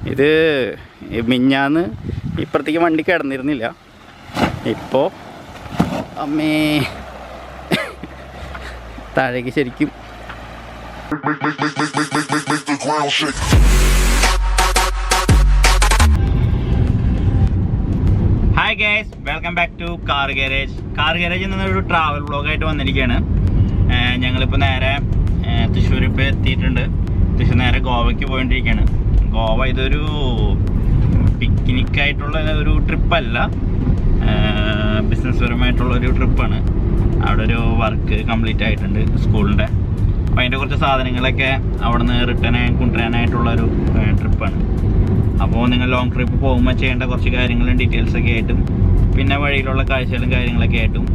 ഇത് മിഞ്ഞാന്ന് ഇപ്പുറത്തേക്ക് വണ്ടി കിടന്നിരുന്നില്ല. ഇപ്പോൾ അമ്മേ താഴേക്ക് ശരിക്കും. Hi guys, welcome back to car garage. Car garage എന്നൊരു ട്രാവൽ വ്ളോഗായിട്ട് വന്നിരിക്കുകയാണ്. ഞങ്ങളിപ്പോൾ നേരെ തൃശ്ശൂർ ഇപ്പോൾ എത്തിയിട്ടുണ്ട്. തൃശ്ശൂർ നേരെ ഗോവയ്ക്ക് പോയിട്ടിരിക്കുകയാണ്. ഗോവ ഇതൊരു പിക്നിക്കായിട്ടുള്ള ഒരു ട്രിപ്പല്ല, ബിസിനസ് പരമായിട്ടുള്ളൊരു ട്രിപ്പാണ്. അവിടെ ഒരു വർക്ക് കംപ്ലീറ്റ് ആയിട്ടുണ്ട് സ്കൂളിൻ്റെ. അപ്പോൾ അതിൻ്റെ കുറച്ച് സാധനങ്ങളൊക്കെ അവിടെ നിന്ന് റിട്ടേൺ കൊണ്ടുവരാനായിട്ടുള്ളൊരു ട്രിപ്പാണ്. അപ്പോൾ നിങ്ങൾ ലോങ് ട്രിപ്പ് പോകുമ്പോൾ ചെയ്യേണ്ട കുറച്ച് കാര്യങ്ങളും ഡീറ്റെയിൽസൊക്കെ ആയിട്ടും പിന്നെ വഴിയിലുള്ള കാഴ്ചകളും കാര്യങ്ങളൊക്കെ ആയിട്ടും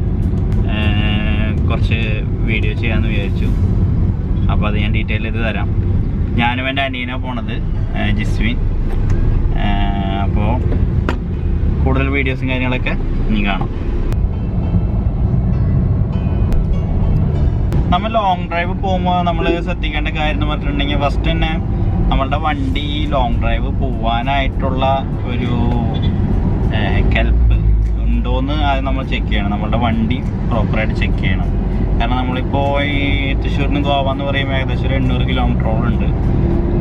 കുറച്ച് വീഡിയോ ചെയ്യാമെന്ന് വിചാരിച്ചു. അപ്പോൾ അത് ഞാൻ ഡീറ്റെയിൽ ചെയ്ത് തരാം. ഞാനും എൻ്റെ അനിയനാണ് പോണത്, ജിസ്വിൻ. അപ്പോൾ കൂടുതൽ വീഡിയോസും കാര്യങ്ങളൊക്കെ ഇനി കാണാം. നമ്മൾ ലോങ് ഡ്രൈവ് പോകുമ്പോൾ നമ്മൾ ശ്രദ്ധിക്കേണ്ട കാര്യം എന്ന് പറഞ്ഞിട്ടുണ്ടെങ്കിൽ ഫസ്റ്റ് തന്നെ നമ്മളുടെ വണ്ടി ലോങ് ഡ്രൈവ് പോവാനായിട്ടുള്ള ഒരു കെൽപ്പ് ഉണ്ടോയെന്ന് ആദ്യം നമ്മൾ ചെക്ക് ചെയ്യണം. നമ്മളുടെ വണ്ടി പ്രോപ്പറായിട്ട് ചെക്ക് ചെയ്യണം. കാരണം നമ്മളിപ്പോൾ ഈ തൃശ്ശൂരിൽ നിന്ന് ഗോവ എന്ന് പറയുമ്പോൾ ഏകദേശം ഒരു 800 കിലോമീറ്ററോളം ഉണ്ട്.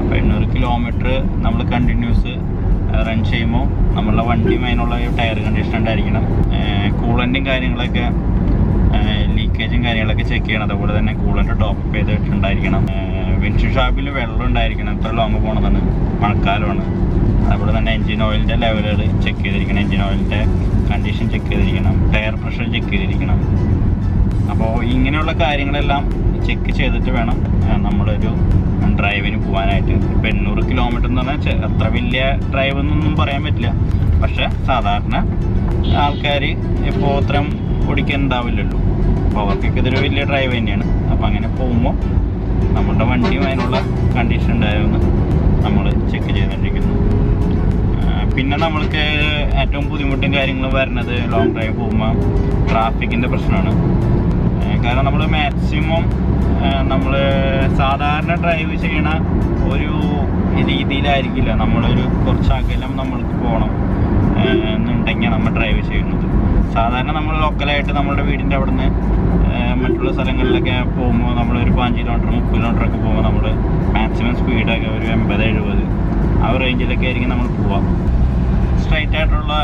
അപ്പോൾ 800 കിലോമീറ്റർ നമ്മൾ കണ്ടിന്യൂസ് റൺ ചെയ്യുമ്പോൾ നമ്മളുടെ വണ്ടിയും അതിനുള്ള ടയർ കണ്ടീഷൻ ഉണ്ടായിരിക്കണം. കൂളൻറ്റും കാര്യങ്ങളൊക്കെ ലീക്കേജും കാര്യങ്ങളൊക്കെ ചെക്ക് ചെയ്യണം. അതുപോലെ തന്നെ കൂളൻ്റ് ടോപ്പ് ചെയ്തിട്ടുണ്ടായിരിക്കണം. വിൻഷീൽഡ് ഷാപ്പിൽ വെള്ളം ഉണ്ടായിരിക്കണം. എത്ര ലോങ് പോകണമെന്ന്, മഴക്കാലമാണ്. അതുപോലെ തന്നെ എൻജിൻ ഓയിലിൻ്റെ ലെവലുകൾ ചെക്ക് ചെയ്തിരിക്കണം. എൻജിൻ ഓയിലിൻ്റെ കണ്ടീഷൻ ചെക്ക് ചെയ്തിരിക്കണം. ടയർ പ്രഷർ ചെക്ക് ചെയ്തിരിക്കണം. അപ്പോൾ ഇങ്ങനെയുള്ള കാര്യങ്ങളെല്ലാം ചെക്ക് ചെയ്തിട്ട് വേണം നമ്മളൊരു ഡ്രൈവിന് പോകാനായിട്ട്. ഇപ്പോൾ 800 കിലോമീറ്റർ എന്ന് പറഞ്ഞാൽ അത്ര വലിയ ഡ്രൈവ് എന്നൊന്നും പറയാൻ പറ്റില്ല. പക്ഷേ സാധാരണ ആൾക്കാർ ഇപ്പോൾ ഇത്രയും ഓടിക്കാനുണ്ടാവില്ലല്ലോ. അപ്പോൾ അവർക്കൊക്കെ ഇതൊരു വലിയ ഡ്രൈവ് തന്നെയാണ്. അപ്പോൾ അങ്ങനെ പോകുമ്പോൾ നമ്മുടെ വണ്ടിയും അതിനുള്ള കണ്ടീഷൻ ഉണ്ടായിരുന്നു നമ്മൾ ചെക്ക് ചെയ്തുകൊണ്ടിരിക്കുന്നു. പിന്നെ നമ്മൾക്ക് ഏറ്റവും ബുദ്ധിമുട്ടും കാര്യങ്ങളും വരുന്നത് ലോങ് ഡ്രൈവ് പോകുമ്പോൾ ട്രാഫിക്കിൻ്റെ പ്രശ്നമാണ്. കാരണം നമ്മൾ മാക്സിമം നമ്മൾ സാധാരണ ഡ്രൈവ് ചെയ്യണ ഒരു രീതിയിലായിരിക്കില്ല നമ്മളൊരു കുറച്ച് അകലം നമ്മൾക്ക് പോകണം എന്നുണ്ടെങ്കിൽ നമ്മൾ ഡ്രൈവ് ചെയ്യുന്നത്. സാധാരണ നമ്മൾ ലോക്കലായിട്ട് നമ്മുടെ വീടിൻ്റെ അവിടെ നിന്ന് മറ്റുള്ള സ്ഥലങ്ങളിലൊക്കെ പോകുമ്പോൾ നമ്മളൊരു 5 കിലോമീറ്റർ 30 കിലോമീറ്റർ ഒക്കെ പോകുമ്പോൾ നമ്മൾ മാക്സിമം സ്പീഡൊക്കെ ഒരു 80-70 ആ റേഞ്ചിലൊക്കെ ആയിരിക്കും നമ്മൾ പോവാം. സ്ട്രൈറ്റ് ആയിട്ടുള്ള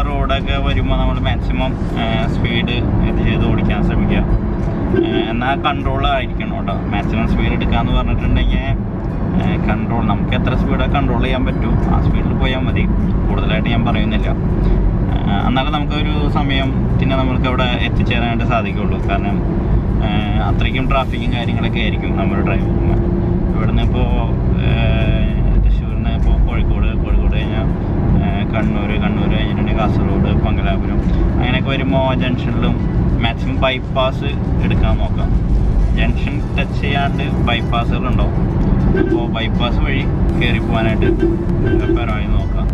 റോഡൊക്കെ വരുമ്പോൾ നമ്മൾ മാക്സിമം സ്പീഡ് ഇത് ചെയ്ത് ഓടിക്കാൻ ശ്രമിക്കുക. എന്നാൽ കൺട്രോൾ ആയിരിക്കണം കേട്ടോ. മാക്സിമം സ്പീഡ് എടുക്കാമെന്ന് പറഞ്ഞിട്ടുണ്ടെങ്കിൽ കൺട്രോൾ നമുക്ക് എത്ര സ്പീഡൊക്കെ കൺട്രോൾ ചെയ്യാൻ പറ്റും ആ സ്പീഡിൽ പോയാൽ മതി. കൂടുതലായിട്ട് ഞാൻ പറയുന്നില്ല. എന്നാലും നമുക്കൊരു സമയത്തിന് നമ്മൾക്ക് അവിടെ എത്തിച്ചേരാനായിട്ട് സാധിക്കുള്ളൂ. കാരണം അത്രയ്ക്കും ട്രാഫിക്കും കാര്യങ്ങളൊക്കെ ആയിരിക്കും നമ്മൾ ഡ്രൈവ് പോകുമ്പോൾ. ഇവിടുന്ന് ഇപ്പോൾ തൃശ്ശൂരിൽ നിന്ന് ഇപ്പോൾ കോഴിക്കോട് കഴിഞ്ഞാൽ കണ്ണൂർ കഴിഞ്ഞിട്ടുണ്ടെങ്കിൽ കാസർഗോഡ്, മംഗലാപുരം അങ്ങനെയൊക്കെ വരുമ്പോൾ ജംഗ്ഷനിലും മാക്സിമം ബൈപ്പാസ് എടുക്കാൻ നോക്കാം. ജംഗ്ഷൻ ടച്ച് ചെയ്യാണ്ട് ബൈപ്പാസുകളുണ്ടാവും. അപ്പോൾ ബൈപ്പാസ് വഴി കയറി പോകാനായിട്ട് പരമായി നോക്കാം.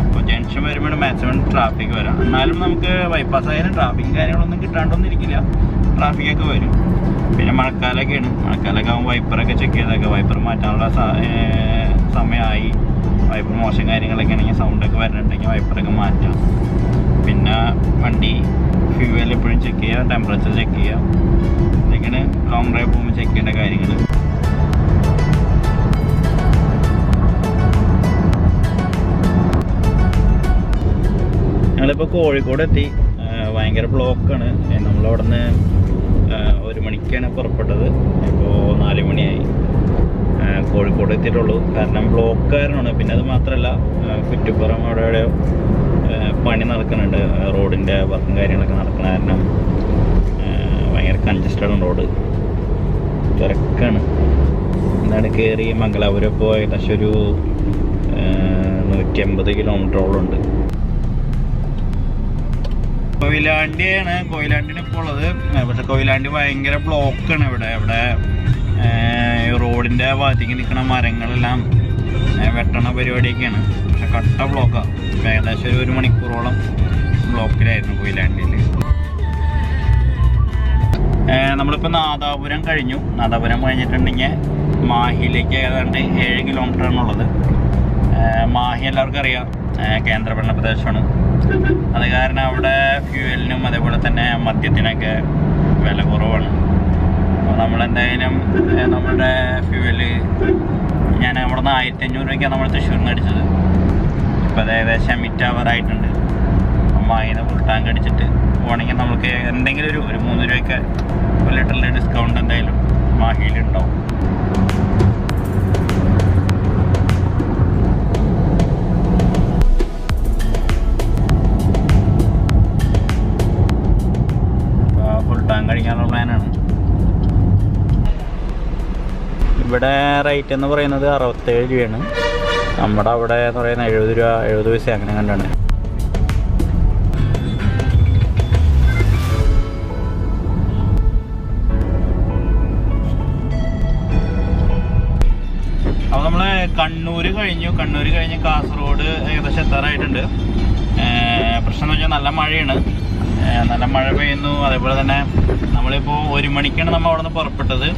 അപ്പോൾ ജംഗ്ഷൻ വരുമ്പോൾ മാക്സിമം ട്രാഫിക് വരാം. എന്നാലും നമുക്ക് ബൈപ്പാസ് ആയാലും ട്രാഫിക്കും കാര്യങ്ങളൊന്നും കിട്ടാണ്ടൊന്നും ഇരിക്കില്ല. ട്രാഫിക്കൊക്കെ വരും. പിന്നെ മഴക്കാലമൊക്കെയാണ്. മഴക്കാലമൊക്കെ ആകുമ്പോൾ വൈപ്പറൊക്കെ ചെക്ക് ചെയ്തൊക്കെ വൈപ്പർ മാറ്റാനുള്ള സമയമായി. വൈപ്പർ മോശം കാര്യങ്ങളൊക്കെ ആണെങ്കിൽ സൗണ്ടൊക്കെ വരുന്നുണ്ടെങ്കിൽ വൈപ്പറൊക്കെ മാറ്റാം. പിന്നെ വണ്ടി ഫ്യൂവൽ എപ്പോഴും ചെക്ക് ചെയ്യുക, ടെമ്പറേച്ചർ ചെക്ക് ചെയ്യുക. ഇതൊക്കെയാണ് ലോങ് ഡ്രൈവ് പോകുമ്പോൾ ചെക്ക് ചെയ്യേണ്ട കാര്യങ്ങൾ. ഞങ്ങളിപ്പോൾ കോഴിക്കോട് എത്തി. ഭയങ്കര ബ്ലോക്കാണ്. നമ്മളവിടെ നിന്ന് 1 മണിക്കാണ് പുറപ്പെട്ടത്. ഇപ്പോൾ 4 മണിയായി. കോഴിക്കോട് എത്തിയിട്ടുള്ളൂ. കാരണം ബ്ലോക്ക് കാരണമാണ്. പിന്നെ അത് മാത്രമല്ല കുറ്റിപ്പുറം അവിടെ പണി നടക്കുന്നുണ്ട്. റോഡിൻ്റെ വർക്കും കാര്യങ്ങളൊക്കെ നടക്കുന്ന കാരണം ഭയങ്കര കൺജസ്റ്റഡ് റോഡ്, തിരക്കാണ്. എന്താണ് കയറി മംഗലാപുരം ഇപ്പോൾ ഏകദേശം ഒരു 150 കിലോമീറ്ററോളം ഉണ്ട്. കൊയിലാണ്ടിയാണ് ഇപ്പോൾ ഉള്ളത്. പക്ഷെ കൊയിലാണ്ടി ഭയങ്കര ബ്ലോക്കാണ്. ഇവിടെ റോഡിൻ്റെ ഭാഗത്തേക്ക് നിൽക്കുന്ന മരങ്ങളെല്ലാം വെട്ടണ പരിപാടിയൊക്കെയാണ്. പക്ഷെ കട്ട ബ്ലോക്കാണ്. ഏകദേശം ഒരു 1 മണിക്കൂറോളം ബ്ലോക്കിലായിരുന്നു കൊയിലാണ്ടിയിൽ. നമ്മളിപ്പോൾ നാദാപുരം കഴിഞ്ഞു. നാദാപുരം കഴിഞ്ഞിട്ടുണ്ടെങ്കിൽ മാഹിയിലേക്ക് ഏതാണ്ട് 7 കിലോമീറ്ററാണുള്ളത്. മാഹി എല്ലാവർക്കും അറിയാം കേന്ദ്രഭരണ പ്രദേശമാണ്. അത് കാരണം അവിടെ ഫ്യൂവലിനും അതേപോലെ തന്നെ മദ്യത്തിനൊക്കെ വില കുറവാണ്. അപ്പോൾ നമ്മളെന്തായാലും നമ്മുടെ ഫ്യൂവല് ഞാൻ അവിടെ നിന്ന് 1500 രൂപയ്ക്കാണ് നമ്മൾ തൃശ്ശൂരിൽ നിന്ന് അടിച്ചത്. ഇപ്പോൾ അത് ഏകദേശം മിറ്റാവറായിട്ടുണ്ട്. നമ്മൾ അതിന് ഫുൾ ടാങ്ക് അടിച്ചിട്ട് പോകണമെങ്കിൽ നമുക്ക് എന്തെങ്കിലും ഒരു 3 രൂപയ്ക്ക് ഒരു ലിറ്ററിൻ്റെ ഡിസ്കൗണ്ട് എന്തായാലും മാഹിയിലുണ്ടാവും. അപ്പോൾ ഫുൾ ടാങ്ക് അടിക്കാനുള്ള പ്ലാനാണ്. ഇവിടെ റേറ്റ് എന്ന് പറയുന്നത് 67 രൂപയാണ്. നമ്മുടെ അവിടെ എന്ന് പറയുന്നത് 70 രൂപ 70 പൈസ അങ്ങനെ കണ്ടാണ്. അപ്പോൾ നമ്മൾ കണ്ണൂർ കഴിഞ്ഞ് കാസർഗോഡ് ഏകദേശം എത്താറായിട്ടുണ്ട്. പ്രശ്നം എന്ന് വെച്ചാൽ നല്ല മഴയാണ്, നല്ല മഴ പെയ്യുന്നു. അതേപോലെ തന്നെ നമ്മളിപ്പോൾ 1 മണിക്കാണ് നമ്മൾ അവിടെ നിന്ന് പുറപ്പെട്ടത്.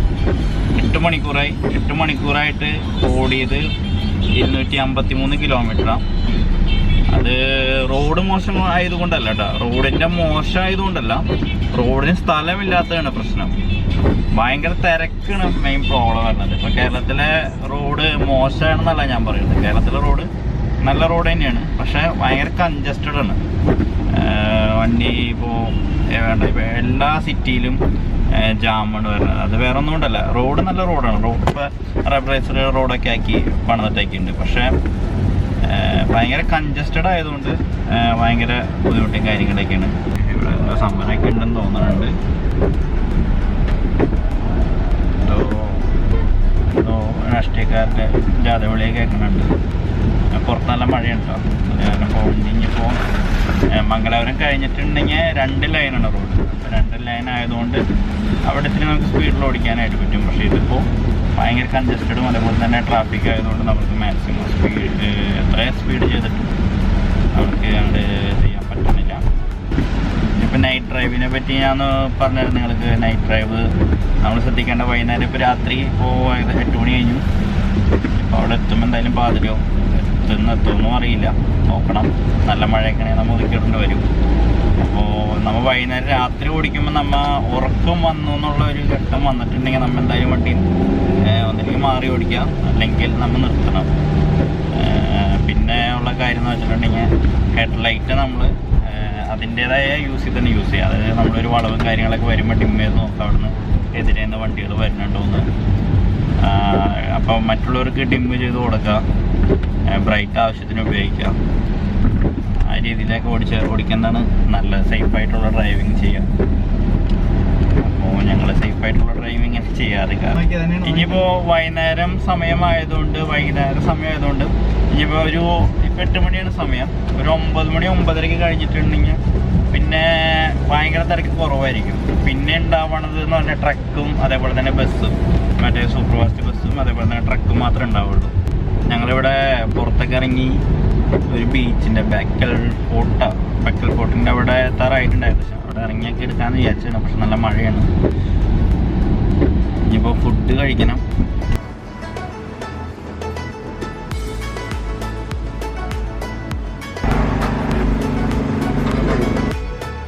8 മണിക്കൂറായിട്ട് ഓടിയത് 253 കിലോമീറ്ററാണ്. അത് റോഡ് മോശം ആയതുകൊണ്ടല്ല കേട്ടോ, റോഡിൻ്റെ മോശമായതുകൊണ്ടല്ല, റോഡിന് സ്ഥലമില്ലാത്തതാണ് പ്രശ്നം. ഭയങ്കര തിരക്കാണ് മെയിൻ പ്രോബ്ലം വരുന്നത്. ഇപ്പോൾ കേരളത്തിലെ റോഡ് മോശമാണെന്നല്ല ഞാൻ പറയുന്നത്, കേരളത്തിലെ റോഡ് നല്ല റോഡ് തന്നെയാണ്, പക്ഷേ ഭയങ്കര കൺജസ്റ്റഡ് ആണ്. വണ്ടി ഇപ്പോൾ എല്ലാ സിറ്റിയിലും ജാമാണ് വരുന്നത്. അത് വേറെ ഒന്നും കൊണ്ടല്ല, റോഡ് നല്ല റോഡാണ്. റോഡ് ഇപ്പോൾ റെഗുലൈസ്ഡ് റോഡൊക്കെ ആക്കി പണിതിട്ടാക്കിയിട്ടുണ്ട്. പക്ഷേ ഭയങ്കര കൺജസ്റ്റഡ് ആയതുകൊണ്ട് ഭയങ്കര ബുദ്ധിമുട്ടും കാര്യങ്ങളൊക്കെയാണ്. ഇവിടെ സംഭവമൊക്കെ ഉണ്ടെന്ന് തോന്നുന്നുണ്ട്. രാഷ്ട്രീയക്കാരുടെ ജാഥവിളിയൊക്കെ കേൾക്കുന്നുണ്ട്. പുറത്ത് നല്ല മഴയുണ്ടോ, അത് കാരണം ഇനിയിപ്പോൾ മംഗലാപുരം കഴിഞ്ഞിട്ടുണ്ടെങ്കിൽ 2 ലൈനാണ് റോഡ്. അപ്പോൾ 2 ലൈൻ ആയതുകൊണ്ട് അവിടെ ഇത്തിരി നമുക്ക് സ്പീഡിൽ ഓടിക്കാനായിട്ട് പറ്റും. പക്ഷേ ഇതിപ്പോൾ ഭയങ്കര കൺജസ്റ്റഡും അതേപോലെ തന്നെ ട്രാഫിക് ആയതുകൊണ്ട് നമുക്ക് മാക്സിമം എത്രയും സ്പീഡ് ചെയ്തിട്ടും നമുക്ക് അങ്ങോട്ട് ചെയ്യാൻ പറ്റുന്നില്ല. ഇപ്പം നൈറ്റ് ഡ്രൈവിനെ പറ്റി ഞാൻ പറഞ്ഞിരുന്നു നിങ്ങൾക്ക്. നൈറ്റ് ഡ്രൈവ് നമ്മൾ ശ്രദ്ധിക്കേണ്ട വൈകുന്നേരം ഇപ്പോൾ രാത്രി ഇപ്പോൾ 8 മണി കഴിഞ്ഞു. ഇപ്പോൾ അവിടെ എത്തുമ്പോൾ എന്തായാലും പാതിരോ എത്തുമെന്നും അറിയില്ല, നോക്കണം. നല്ല മഴയൊക്കെ നമ്മൾ ഒതുക്കിയിടേണ്ടി വരും. അപ്പോൾ നമ്മൾ വൈകുന്നേരം രാത്രി ഓടിക്കുമ്പോൾ നമ്മൾ ഉറക്കം വന്നു എന്നുള്ള ഒരു ഘട്ടം വന്നിട്ടുണ്ടെങ്കിൽ നമ്മൾ എന്തായാലും വണ്ടി ഒന്നില്ലെങ്കിൽ മാറി ഓടിക്കാം, അല്ലെങ്കിൽ നമ്മൾ നിർത്തണം. പിന്നെ ഉള്ള കാര്യം എന്ന് വെച്ചിട്ടുണ്ടെങ്കിൽ ഹെഡ്ലൈറ്റ് നമ്മൾ അതിൻ്റേതായ യൂസ് ചെയ്യുക. അതായത് നമ്മളൊരു വളവും കാര്യങ്ങളൊക്കെ വരുമ്പോൾ ഡിം ചെയ്ത് നോക്കാം അവിടുന്ന് എതിരേന്ന് വണ്ടികൾ വരുന്നുണ്ടോയെന്ന്. അപ്പോൾ മറ്റുള്ളവർക്ക് ഡിം ചെയ്ത് കൊടുക്കുക, ബ്രൈറ്റ് ആവശ്യത്തിന് ഉപയോഗിക്കുക. ആ രീതിയിലേക്ക് ഓടിക്കുന്നതാണ് നല്ലത്, സേഫായിട്ടുള്ള ഡ്രൈവിങ് ചെയ്യുക. അപ്പോൾ ഞങ്ങൾ സേഫായിട്ടുള്ള ഡ്രൈവിങ് ചെയ്യാറില്ല. ഇനിയിപ്പോൾ വൈകുന്നേരം സമയമായതുകൊണ്ട് ഇനിയിപ്പോൾ ഇപ്പോൾ 8 മണിയാണ് സമയം, ഒരു 9 മണി 9:30 കഴിഞ്ഞിട്ടുണ്ടെങ്കിൽ പിന്നെ ഭയങ്കര തിരക്ക് കുറവായിരിക്കും. പിന്നെ ഉണ്ടാവണത് എന്ന് പറഞ്ഞാൽ ട്രക്കും അതേപോലെ തന്നെ ബസ്സും, മറ്റേ സൂപ്പർ ഫാസ്റ്റ് ബസ്സും അതേപോലെ തന്നെ ട്രക്കും മാത്രമേ ഉണ്ടാവുള്ളൂ. ഞങ്ങളിവിടെ പുറത്തൊക്കെ ഇറങ്ങി ഒരു ബീച്ചിൻ്റെ ബക്കൽ ഫോർട്ടിൻ്റെ അവിടെ എത്താറായിട്ടുണ്ടായിരുന്നു. പക്ഷെ അവിടെ ഇറങ്ങിയൊക്കെ എടുക്കാമെന്ന് വിചാരിച്ചാണ്. പക്ഷെ നല്ല മഴയാണ്. ഇനിയിപ്പോൾ ഫുഡ് കഴിക്കണം.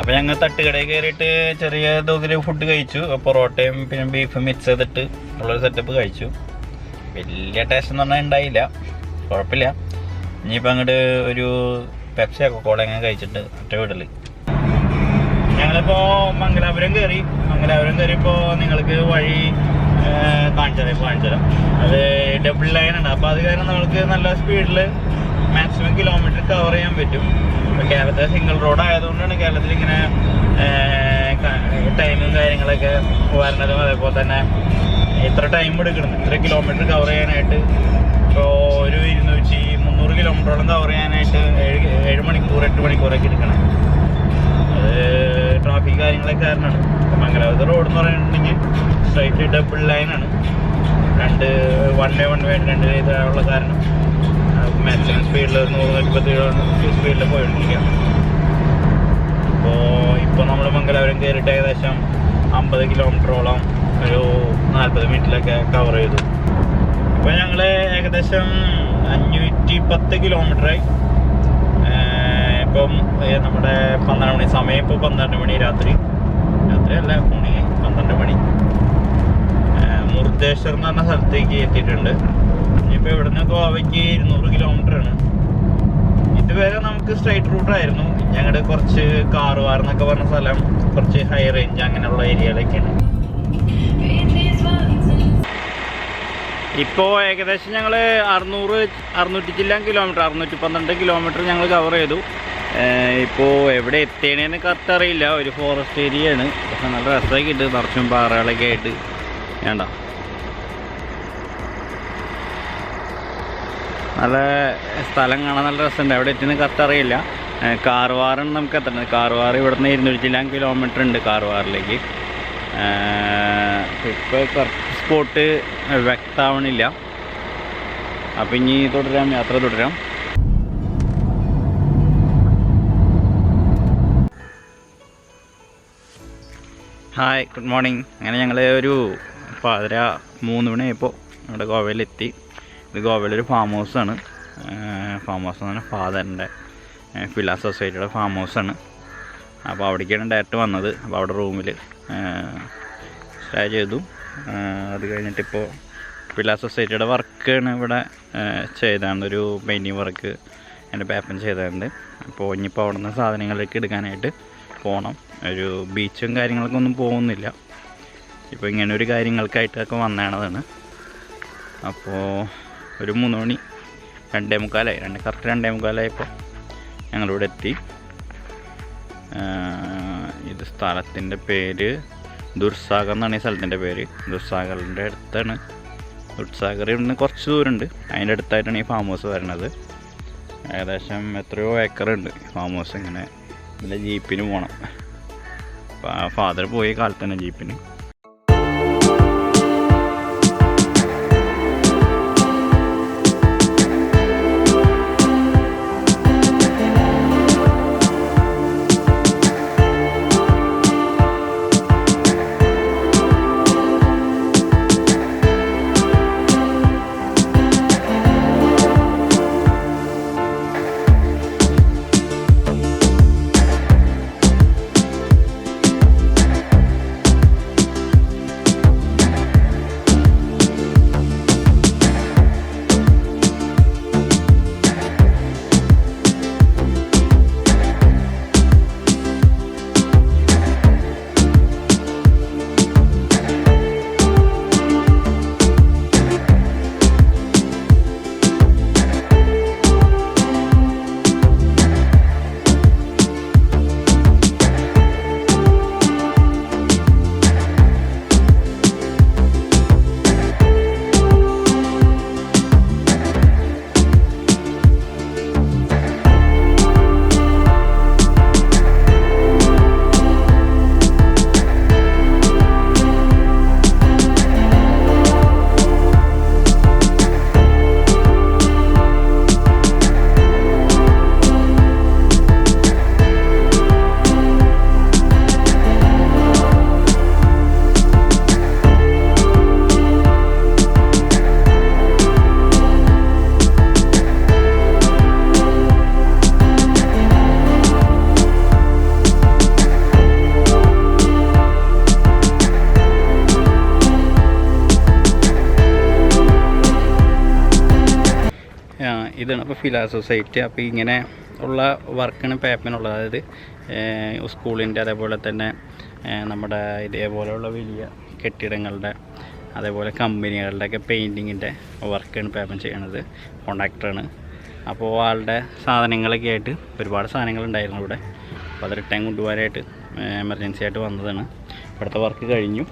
അപ്പോൾ ഞങ്ങൾ തട്ടുകടയിൽ കയറിയിട്ട് ചെറിയ തോതിൽ ഫുഡ് കഴിച്ചു. പൊറോട്ടയും പിന്നെ ബീഫും മിക്സ് ചെയ്തിട്ട് ഉള്ളൊരു സെറ്റപ്പ് കഴിച്ചു. വലിയ ടേസ്റ്റ് എന്ന് പറഞ്ഞാൽ ഉണ്ടായില്ല, കുഴപ്പമില്ല. ഇനിയിപ്പോൾ അങ്ങോട്ട് ഒരു പെപ്സി കോള അങ്ങനെ കഴിച്ചിട്ട് ഒറ്റ വീട്ടിൽ ഞങ്ങളിപ്പോൾ മംഗലാപുരം കയറിയപ്പോൾ നിങ്ങൾക്ക് വഴി കാണിച്ചു തരാം. അത് ഡബിൾ ലൈനാണ്. അപ്പോൾ അത് കാരണം നമുക്ക് നല്ല സ്പീഡിൽ മാക്സിമം കിലോമീറ്റർ കവർ ചെയ്യാൻ പറ്റും. ഇപ്പോൾ കേരളത്തിലെ സിംഗിൾ റോഡ് ആയതുകൊണ്ടാണ് കേരളത്തിൽ ഇങ്ങനെ ടൈമും കാര്യങ്ങളൊക്കെ വരുന്നതും അതേപോലെ തന്നെ ഇത്ര ടൈം എടുക്കണം, ഇത്ര കിലോമീറ്റർ കവർ ചെയ്യാനായിട്ട്. ഇപ്പോൾ ഒരു 200-300 കിലോമീറ്ററോളം കവർ ചെയ്യാനായിട്ട് 7 മണിക്കൂർ 8 മണിക്കൂറൊക്കെ എടുക്കണം. അത് ട്രാഫിക് കാര്യങ്ങളൊക്കെ കാരണമാണ്. മംഗലാപുരത്തെ റോഡ് എന്ന് പറയുന്നുണ്ടെങ്കിൽ സ്ട്രൈറ്റ് ഡബിൾ ലൈനാണ്. 1 വേ 2 ഇതായുള്ള കാരണം മാക്സിമം സ്പീഡിൽ 100-110 സ്പീഡിൽ പോയിട്ടിരിക്കാം. ഇപ്പോൾ നമ്മൾ മംഗലാപുരം കയറിയിട്ട് ഏകദേശം 50 കിലോമീറ്ററോളം ഒരു 40 മിനിറ്റിലൊക്കെ കവർ ചെയ്തു. ഇപ്പോൾ ഞങ്ങൾ ഏകദേശം 500 110 കിലോമീറ്ററായി. ഇപ്പം നമ്മുടെ 12 മണി സമയം, ഇപ്പോൾ 12 മണി രാത്രി അല്ല 12 മണി. മുർദേശ്വർ എന്ന് പറഞ്ഞ സ്ഥലത്തേക്ക് എത്തിയിട്ടുണ്ട്. ഇനിയിപ്പോൾ ഇവിടുന്ന് ഗോവയ്ക്ക് 200 കിലോമീറ്ററാണ്. ഇതുവരെ നമുക്ക് സ്ട്രൈറ്റ് റൂട്ടായിരുന്നു. ഞങ്ങളുടെ കുറച്ച് കാർവാർ എന്നൊക്കെ പറഞ്ഞ സ്ഥലം കുറച്ച് ഹൈ റേഞ്ച് അങ്ങനെയുള്ള ഏരിയയിലൊക്കെയാണ്. ഇപ്പോൾ ഏകദേശം ഞങ്ങൾ 600 ചില്ലാൻ കിലോമീറ്റർ, 612 കിലോമീറ്റർ ഞങ്ങൾ കവർ ചെയ്തു. ഇപ്പോൾ എവിടെ എത്തേണേന്ന് കറക്റ്റ് അറിയില്ല. ഒരു ഫോറസ്റ്റ് ഏരിയയാണ്, പക്ഷെ നല്ല രസമൊക്കെ ഉണ്ട്, നിറച്ചും പാറകളൊക്കെ ആയിട്ട്. വേണ്ട നല്ല സ്ഥലം കാണാൻ നല്ല രസമുണ്ട്. എവിടെ എത്തിയെന്ന് കറക്റ്റ് അറിയില്ല. കാർവാറാണ് നമുക്ക് എത്തേണ്ടത്. കാർവാർ ഇവിടുന്ന് 200 ചില്ലാൻ കിലോമീറ്റർ ഉണ്ട് കാർവാറിലേക്ക്. ഇപ്പോൾ കറക്റ്റ് സ്പോട്ട് വ്യക്തമാവണില്ല. അപ്പം ഇനി യാത്ര തുടരാം. Hi, good morning. അങ്ങനെ ഞങ്ങൾ ഒരു 3 മണിയായപ്പോൾ നമ്മുടെ ഗോവയിലെത്തി. ഇത് ഗോവയിലൊരു ഫാം ഹൗസാണ്. ഫാം ഹൗസ് എന്ന് പറഞ്ഞാൽ ഫാദറിൻ്റെ ഫില്ല സൊസൈറ്റിയുടെ ഫാം ഹൗസാണ്. അപ്പോൾ അവിടേക്കാണ് ഡയറക്റ്റ് വന്നത്. അപ്പോൾ അവിടെ റൂമിൽ സ്റ്റേ ചെയ്തു. അത് കഴിഞ്ഞിട്ടിപ്പോൾ ഫില്ല സൊസൈറ്റിയുടെ വർക്കാണ് ഇവിടെ ചെയ്താണ്. ഒരു പെയിൻറ്റിങ് വർക്ക് എൻ്റെ പേപ്പൻ ചെയ്തതുണ്ട്. അപ്പോൾ ഇനിയിപ്പോൾ അവിടെ നിന്ന് സാധനങ്ങളൊക്കെ എടുക്കാനായിട്ട് പോകണം. ഒരു ബീച്ചും കാര്യങ്ങളൊക്കെ ഒന്നും പോകുന്നില്ല. ഇപ്പോൾ ഇങ്ങനെ ഒരു കാര്യങ്ങൾക്കായിട്ടൊക്കെ വന്നതാണ്. അപ്പോൾ ഒരു 3 മണി 2:45 കറക്റ്റ് 2:45 ഞങ്ങളിവിടെ എത്തി. ഇത് സ്ഥലത്തിൻ്റെ പേര് ദുർസാഗർ എന്നാണ്. ഈ സ്ഥലത്തിൻ്റെ പേര് ദുർസാഗറിൻ്റെ അടുത്താണ്. ദുർസാഗർ ഇവിടുന്ന് കുറച്ച് ദൂരമുണ്ട്. അതിൻ്റെ അടുത്തായിട്ടാണ് ഈ ഫാം ഹൗസ് വരുന്നത്. ഏകദേശം എത്രയോ ഏക്കറുണ്ട് ഫാം ഹൗസ്. ഇങ്ങനെ ഇതിൽ ജീപ്പിന് പോകണം. ഫാദർ പോയി കാലത്ത് തന്നെ ജീപ്പിന്. ഇതാണ് അപ്പോൾ ഫില്ല സൊസൈറ്റി. അപ്പോൾ ഇങ്ങനെ ഉള്ള വർക്കാണ് പേപ്പറിനുള്ളത്. അതായത് സ്കൂളിൻ്റെ അതേപോലെ തന്നെ നമ്മുടെ ഇതേപോലെയുള്ള വലിയ കെട്ടിടങ്ങളുടെ അതേപോലെ കമ്പനികളുടെയൊക്കെ പെയിൻറ്റിങ്ങിൻ്റെ വർക്കാണ് പേപ്പർ ചെയ്യണത്. കോൺട്രാക്ടറാണ്. അപ്പോൾ ആളുടെ സാധനങ്ങളൊക്കെ ആയിട്ട് ഒരുപാട് സാധനങ്ങളുണ്ടായിരുന്നു ഇവിടെ. അപ്പോൾ അത് റിട്ടേൺ കൊണ്ടുപോകാനായിട്ട് എമർജൻസി ആയിട്ട് വന്നതാണ്. ഇവിടുത്തെ വർക്ക് കഴിഞ്ഞു.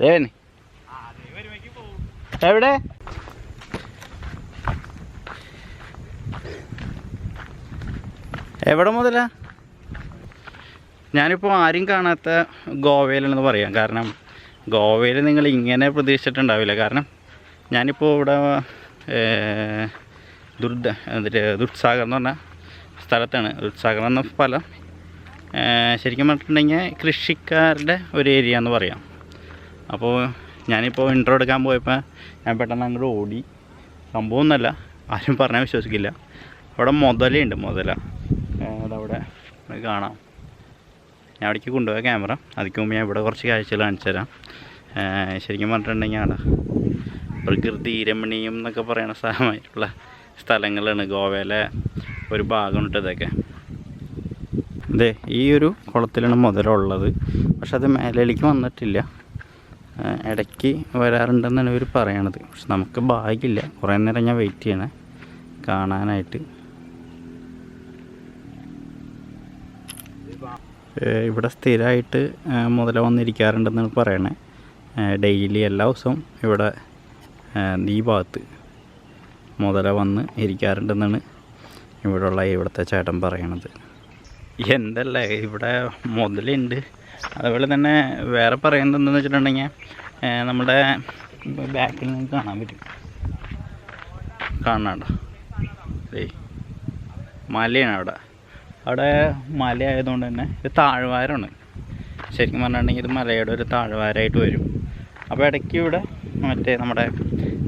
ദേവൻ എവിടെ? എവിടെ മുതലാ? ഞാനിപ്പോൾ ആരും കാണാത്ത ഗോവയിലാണെന്ന് പറയാം. കാരണം ഗോവയിൽ നിങ്ങൾ ഇങ്ങനെ പ്രതീക്ഷിച്ചിട്ടുണ്ടാവില്ല. കാരണം ഞാനിപ്പോൾ ഇവിടെ ദുർസാഗർ എന്ന് പറഞ്ഞ സ്ഥലത്താണ്. ദുർസാഗർ എന്ന സ്ഥലം ശരിക്കും പറഞ്ഞിട്ടുണ്ടെങ്കിൽ കൃഷിക്കാരുടെ ഒരു ഏരിയ എന്ന് പറയാം. അപ്പോൾ ഞാനിപ്പോൾ ഇൻട്രോ എടുക്കാൻ പോയപ്പോൾ ഞാൻ പെട്ടെന്ന് അങ്ങോട്ട് ഓടി. സംഭവമൊന്നുമല്ല, ആരും പറഞ്ഞാൽ വിശ്വസിക്കില്ല. അവിടെ മുതലുണ്ട്, മുതല അതവിടെ കാണാം. ഞാൻ അവിടേക്ക് കൊണ്ടുപോയ ക്യാമറ. അതിക്ക് മുമ്പ് ഞാൻ ഇവിടെ കുറച്ച് കാഴ്ചകൾ കാണിച്ചു തരാം. ശരിക്കും പറഞ്ഞിട്ടുണ്ടെങ്കിൽ അവിടെ പ്രകൃതി രമണീയം എന്നൊക്കെ പറയുന്ന സ്ഥലമായിട്ടുള്ള സ്ഥലങ്ങളാണ്. ഗോവയിലെ ഒരു ഭാഗമുണ്ട് ഇതൊക്കെ. അതെ, ഈ ഒരു കുളത്തിലാണ് മുതലുള്ളത്. പക്ഷെ അത് മേലേക്ക് വന്നിട്ടില്ല, ഇടയ്ക്ക് വരാറുണ്ടെന്നാണ് ഇവർ പറയണത്. പക്ഷെ നമുക്ക് ഭാഗ്യമില്ല. കുറേ നേരം ഞാൻ വെയിറ്റ് ചെയ്യണേ കാണാനായിട്ട്. ഇവിടെ സ്ഥിരമായിട്ട് മുതല വന്നിരിക്കാറുണ്ടെന്നാണ് പറയണേ. ഡെയിലി എല്ലാ ദിവസവും ഇവിടെ ഈ ഭാഗത്ത് മുതല വന്ന് ഇരിക്കാറുണ്ടെന്നാണ് ഇവിടുത്തെ ചേട്ടൻ പറയണത്. എന്തല്ലേ ഇവിടെ മുതലുണ്ട്. അതുപോലെ തന്നെ വേറെ പറയുന്നത് എന്താണെന്ന് വെച്ചിട്ടുണ്ടെങ്കിൽ നമ്മുടെ ബാക്കിൽ നിന്ന് കാണാൻ പറ്റും. കാണാണ്ടോ? മലയാണ് അവിടെ. അവിടെ മലയായതുകൊണ്ട് തന്നെ ഇത് താഴ്വാരമാണ്. ശരിക്കും പറഞ്ഞിട്ടുണ്ടെങ്കിൽ ഇത് മലയുടെ ഒരു താഴ്വാരമായിട്ട് വരും. അപ്പോൾ ഇടയ്ക്ക് ഇവിടെ മറ്റേ നമ്മുടെ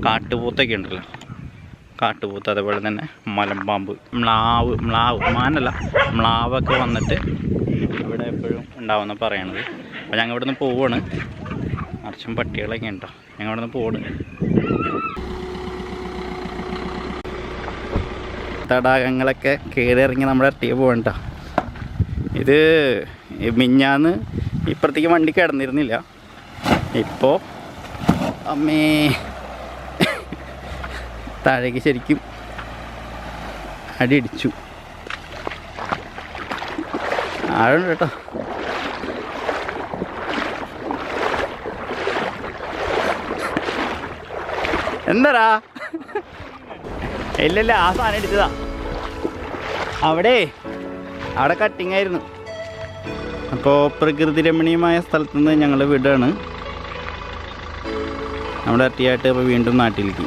കാട്ടുപോത്തൊക്കെ ഉണ്ടല്ലോ, കാട്ടുപോത്ത്, അതേപോലെ തന്നെ മലമ്പാമ്പ്, മ്ലാവൊക്കെ വന്നിട്ട് ഇവിടെ എപ്പോഴും ഉണ്ടാവുമെന്ന് പറയണത്. അപ്പോൾ ഞങ്ങൾ ഇവിടെ നിന്ന് പോവാണ്. അർച്ചും പട്ടികളൊക്കെ ഉണ്ടോ, ഞങ്ങൾ ഇവിടെ നിന്ന് പോവാണ്. തടാകങ്ങളൊക്കെ കയറി ഇറങ്ങി നമ്മുടെ ഇറട്ടിയെ പോകണ്ട. ഇത് മിഞ്ഞാന്ന് ഇപ്പുറത്തേക്ക് വണ്ടി കിടന്നിരുന്നില്ല. ഇപ്പോൾ അമ്മേ താഴേക്ക് ശരിക്കും അടിയിടിച്ചു. ആഴുണ്ട് കേട്ടോ. എന്താടാ? ഇല്ലല്ല, ആ സാധനം എടുത്തതാ. അവിടെ കട്ടിങ് ആയിരുന്നു. അപ്പോൾ പ്രകൃതി രമണീയമായ സ്ഥലത്തു നിന്ന് ഞങ്ങൾ വിടുകയാണ്. നമ്മുടെ അട്ടിയായിട്ട് അപ്പോൾ വീണ്ടും നാട്ടിലേക്ക്.